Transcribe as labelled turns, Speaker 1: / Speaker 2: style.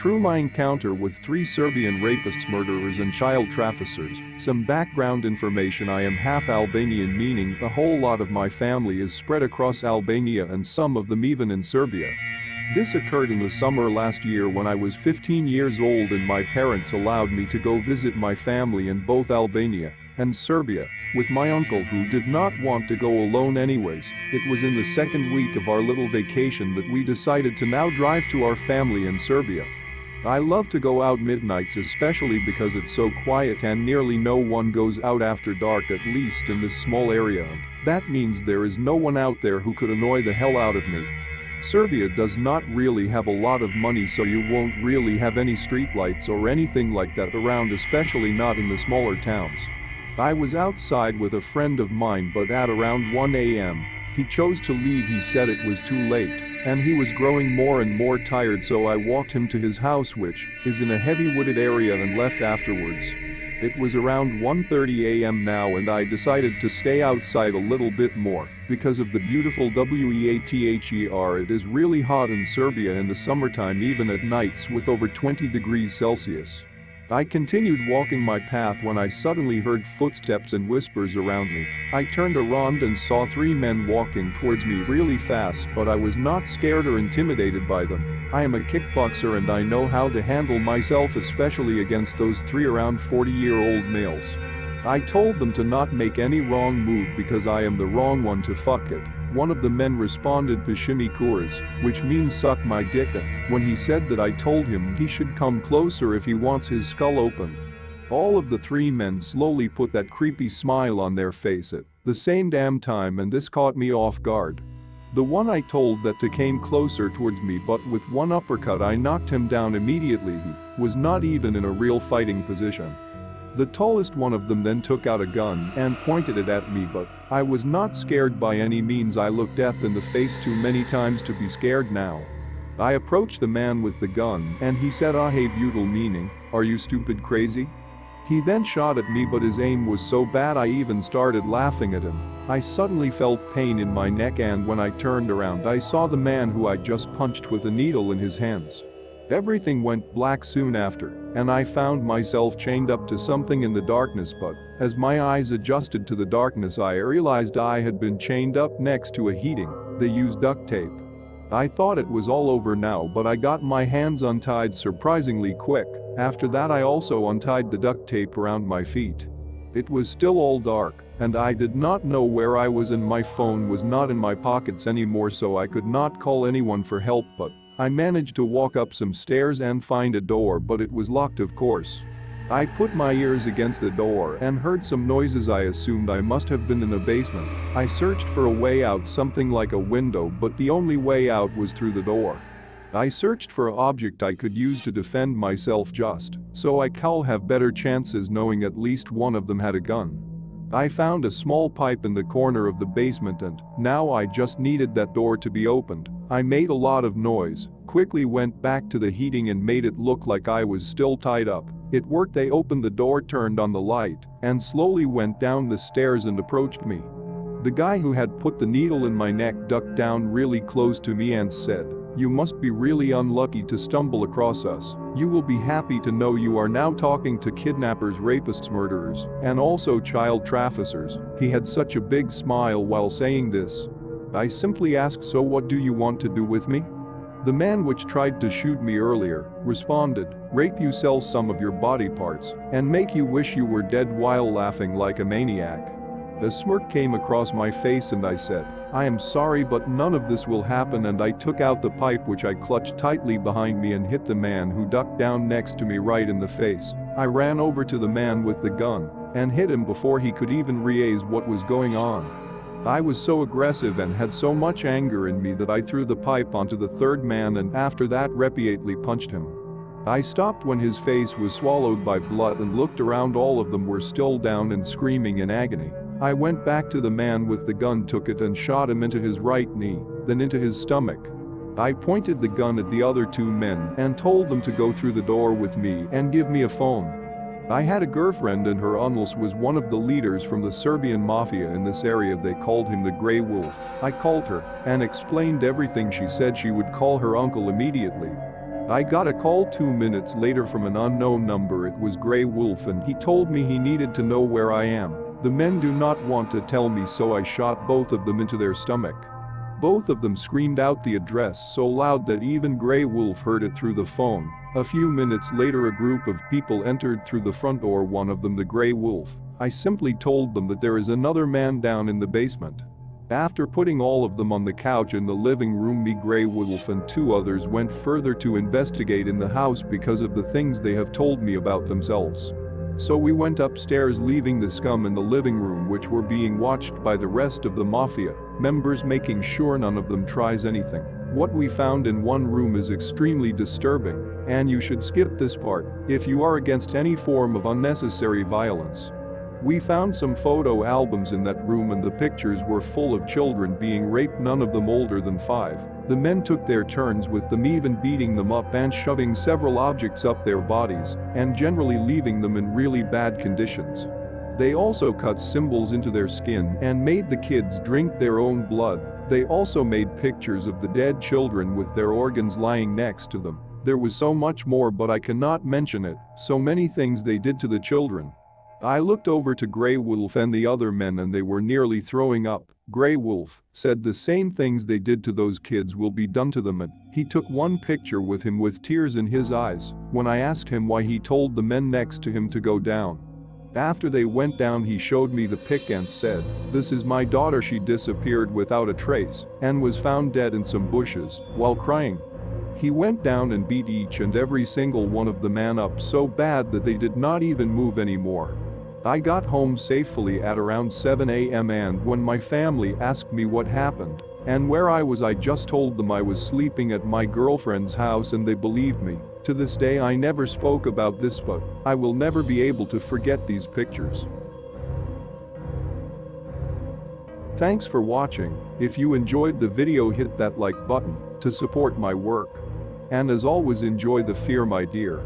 Speaker 1: True, my encounter with 3 Serbian rapists, murderers and child traffickers. Some background information: I am half Albanian, meaning a whole lot of my family is spread across Albania and some of them even in Serbia. This occurred in the summer last year when I was 15 years old and my parents allowed me to go visit my family in both Albania and Serbia with my uncle, who did not want to go alone anyways. It was in the second week of our little vacation that we decided to now drive to our family in Serbia. I love to go out midnights, especially because it's so quiet and nearly no one goes out after dark, at least in this small area, and that means there is no one out there who could annoy the hell out of me. Serbia does not really have a lot of money, so you won't really have any streetlights or anything like that around, especially not in the smaller towns. I was outside with a friend of mine, but at around 1 a.m. he chose to leave. He said it was too late and he was growing more and more tired, so I walked him to his house, which is in a heavy wooded area, and left afterwards. It was around 1:30 a.m. now, and I decided to stay outside a little bit more because of the beautiful weather. It is really hot in Serbia in the summertime, even at nights with over 20 degrees Celsius. I continued walking my path when I suddenly heard footsteps and whispers around me. I turned around and saw 3 men walking towards me really fast, but I was not scared or intimidated by them. I am a kickboxer and I know how to handle myself, especially against those 3 around 40-year-old males. I told them to not make any wrong move because I am the wrong one to fuck it. One of the men responded "Pashimi Kuras," which means suck my dick, when he said that I told him he should come closer if he wants his skull opened. All of the 3 men slowly put that creepy smile on their face at the same damn time, and this caught me off guard. The one I told that came closer towards me, but with one uppercut I knocked him down immediately. He was not even in a real fighting position. The tallest one of them then took out a gun and pointed it at me, but I was not scared by any means. I looked death in the face too many times to be scared now. I approached the man with the gun and he said, "Ah, hey butyl," meaning, "Are you stupid crazy?" He then shot at me, but his aim was so bad I even started laughing at him. I suddenly felt pain in my neck, and when I turned around I saw the man who I just punched with a needle in his hands. Everything went black soon after, and I found myself chained up to something in the darkness, but as my eyes adjusted to the darkness I realized I had been chained up next to a heating. They used duct tape. I thought it was all over now, but I got my hands untied surprisingly quick. After that I also untied the duct tape around my feet. It was still all dark, and I did not know where I was, and my phone was not in my pockets anymore, so I could not call anyone for help, but I managed to walk up some stairs and find a door, but it was locked, of course. I put my ears against the door and heard some noises. I assumed I must have been in the basement. I searched for a way out, something like a window, but the only way out was through the door. I searched for an object I could use to defend myself, just so I could have better chances, knowing at least one of them had a gun. I found a small pipe in the corner of the basement, and now I just needed that door to be opened. I made a lot of noise, quickly went back to the heating and made it look like I was still tied up. It worked. They opened the door, turned on the light, and slowly went down the stairs and approached me. The guy who had put the needle in my neck ducked down really close to me and said, "You must be really unlucky to stumble across us. You will be happy to know you are now talking to kidnappers, rapists, murderers, and also child traffickers." He had such a big smile while saying this. I simply asked, "So what do you want to do with me?" The man which tried to shoot me earlier responded, "Rape you, sell some of your body parts, and make you wish you were dead," while laughing like a maniac. A smirk came across my face and I said, "I am sorry, but none of this will happen," and I took out the pipe, which I clutched tightly behind me, and hit the man who ducked down next to me right in the face. I ran over to the man with the gun and hit him before he could even realize what was going on. I was so aggressive and had so much anger in me that I threw the pipe onto the third man and after that repeatedly punched him. I stopped when his face was swallowed by blood and looked around. All of them were still down and screaming in agony. I went back to the man with the gun, took it and shot him into his right knee, then into his stomach. I pointed the gun at the other 2 men and told them to go through the door with me and give me a phone. I had a girlfriend and her uncle was one of the leaders from the Serbian mafia in this area. They called him the Grey Wolf. I called her and explained everything. She said she would call her uncle immediately. I got a call 2 minutes later from an unknown number. It was Grey Wolf and he told me he needed to know where I am. The men do not want to tell me, so I shot both of them into their stomach. Both of them screamed out the address so loud that even Grey Wolf heard it through the phone. A few minutes later a group of people entered through the front door, one of them the Grey Wolf. I simply told them that there is another man down in the basement. After putting all of them on the couch in the living room, me, Grey Wolf and 2 others went further to investigate in the house because of the things they have told me about themselves. So we went upstairs, leaving the scum in the living room, which were being watched by the rest of the mafia members, making sure none of them tries anything. What we found in one room is extremely disturbing, and you should skip this part if you are against any form of unnecessary violence. We found some photo albums in that room and the pictures were full of children being raped, none of them older than 5. The men took their turns with them, even beating them up and shoving several objects up their bodies and generally leaving them in really bad conditions. They also cut symbols into their skin and made the kids drink their own blood. They also made pictures of the dead children with their organs lying next to them. There was so much more, but I cannot mention it. So many things they did to the children. I looked over to Grey Wolf and the other men and they were nearly throwing up. Grey Wolf said the same things they did to those kids will be done to them, and he took one picture with him with tears in his eyes. When I asked him why, he told the men next to him to go down. After they went down, he showed me the pic and said, "This is my daughter. She disappeared without a trace and was found dead in some bushes while crying." He went down and beat each and every single one of the men up so bad that they did not even move anymore. I got home safely at around 7 a.m. and when my family asked me what happened and where I was, I just told them I was sleeping at my girlfriend's house and they believed me. To this day I never spoke about this, but I will never be able to forget these pictures. Thanks for watching. If you enjoyed the video, hit that like button to support my work. And as always, enjoy the fear, my dear.